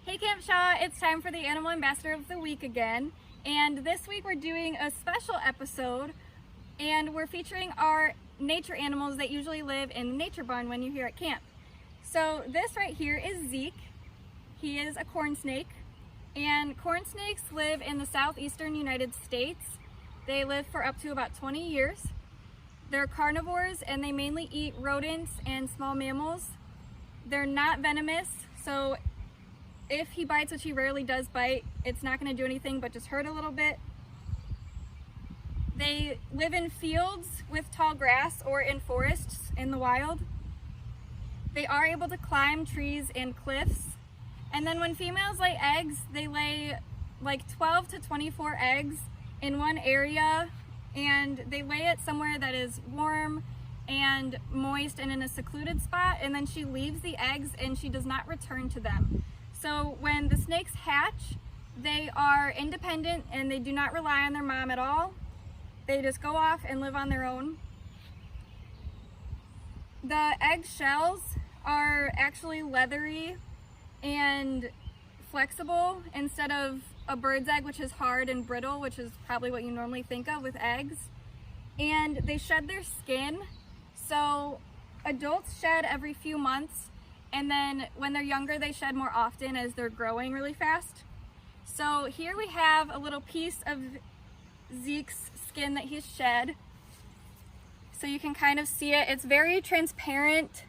Hey Camp Shaw, it's time for the Animal Ambassador of the Week again. And this week we're doing a special episode and we're featuring our nature animals that usually live in the nature barn when you're here at camp. So this right here is Zeke. He is a corn snake, and corn snakes live in the southeastern United States. They live for up to about 20 years. They're carnivores and they mainly eat rodents and small mammals. They're not venomous, so if he bites, which he rarely does bite, it's not going to do anything but just hurt a little bit. They live in fields with tall grass or in forests in the wild. They are able to climb trees and cliffs. And then when females lay eggs, they lay like 12 to 24 eggs in one area, and they lay it somewhere that is warm and moist and in a secluded spot, and then she leaves the eggs and she does not return to them. So when the snakes hatch, they are independent and they do not rely on their mom at all. They just go off and live on their own. The egg shells are actually leathery and flexible instead of a bird's egg, which is hard and brittle, which is probably what you normally think of with eggs. And they shed their skin. So adults shed every few months, and then when they're younger they shed more often as they're growing really fast. So here we have a little piece of Zeke's skin that he's shed. So you can kind of see it. It's very transparent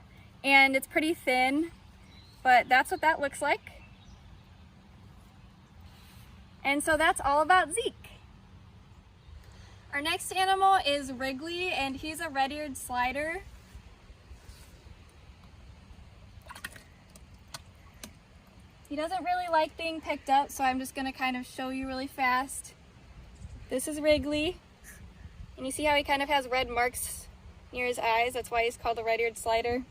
and it's pretty thin, but that's what that looks like. And so that's all about Zeke. Our next animal is Wrigley, and he's a red-eared slider. He doesn't really like being picked up, so I'm just going to kind of show you really fast. This is Wrigley, and you see how he kind of has red marks near his eyes? That's why he's called a red-eared slider.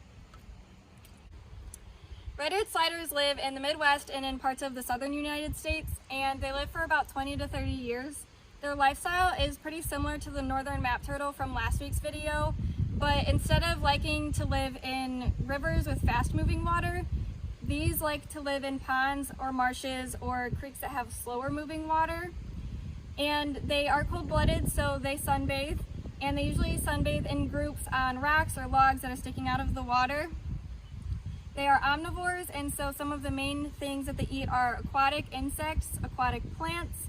Red-eared sliders live in the Midwest and in parts of the southern United States, and they live for about 20 to 30 years. Their lifestyle is pretty similar to the northern map turtle from last week's video, but instead of liking to live in rivers with fast-moving water, these like to live in ponds or marshes or creeks that have slower moving water. And they are cold-blooded, so they sunbathe, and they usually sunbathe in groups on rocks or logs that are sticking out of the water. They are omnivores, and so some of the main things that they eat are aquatic insects, aquatic plants,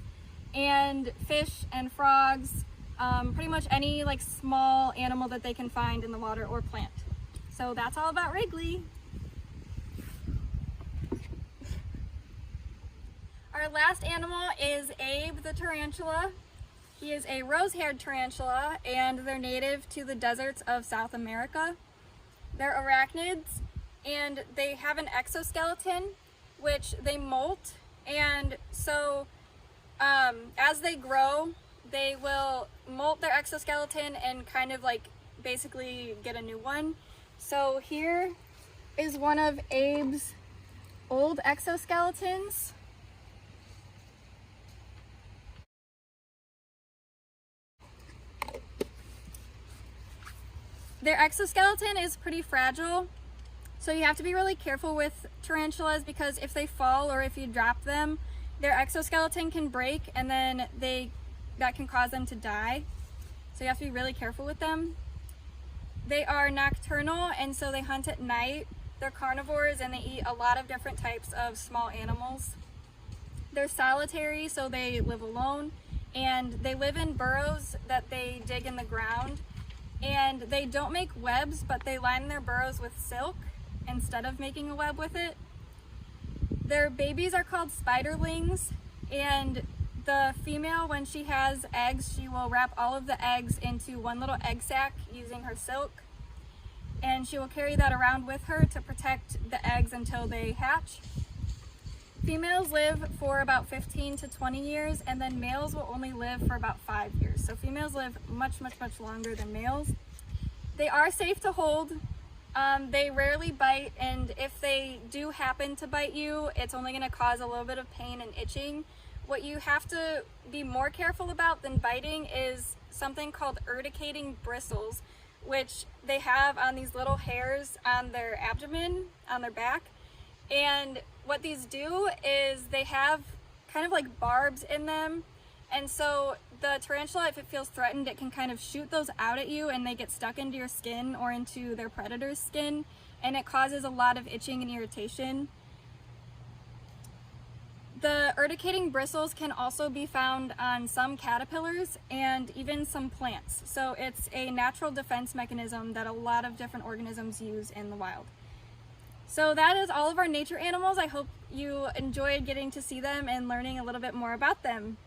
and fish and frogs, pretty much any like small animal that they can find in the water or plant. So that's all about Wrigley. Our last animal is Abe the tarantula. He is a rose-haired tarantula, and they're native to the deserts of South America. They're arachnids, and they have an exoskeleton which they molt, and so as they grow they will molt their exoskeleton and kind of like basically get a new one. So here is one of Abe's old exoskeletons. Their exoskeleton is pretty fragile, so you have to be really careful with tarantulas, because if they fall or if you drop them, their exoskeleton can break, and then that can cause them to die. So you have to be really careful with them. They are nocturnal, and so they hunt at night. They're carnivores and they eat a lot of different types of small animals. They're solitary, so they live alone, and they live in burrows that they dig in the ground. And they don't make webs, but they line their burrows with silk instead of making a web with it. Their babies are called spiderlings, and the female, when she has eggs, she will wrap all of the eggs into one little egg sac using her silk, and she will carry that around with her to protect the eggs until they hatch. Females live for about 15 to 20 years, and then males will only live for about 5 years. So females live much longer than males. They are safe to hold. They rarely bite, and if they do happen to bite you, it's only going to cause a little bit of pain and itching. What you have to be more careful about than biting is something called urticating bristles, which they have on these little hairs on their abdomen, on their back. And what these do is they have kind of like barbs in them, and so the tarantula, if it feels threatened, it can kind of shoot those out at you and they get stuck into your skin or into their predator's skin, and it causes a lot of itching and irritation. The urticating bristles can also be found on some caterpillars and even some plants. So it's a natural defense mechanism that a lot of different organisms use in the wild. So that is all of our nature animals. I hope you enjoyed getting to see them and learning a little bit more about them.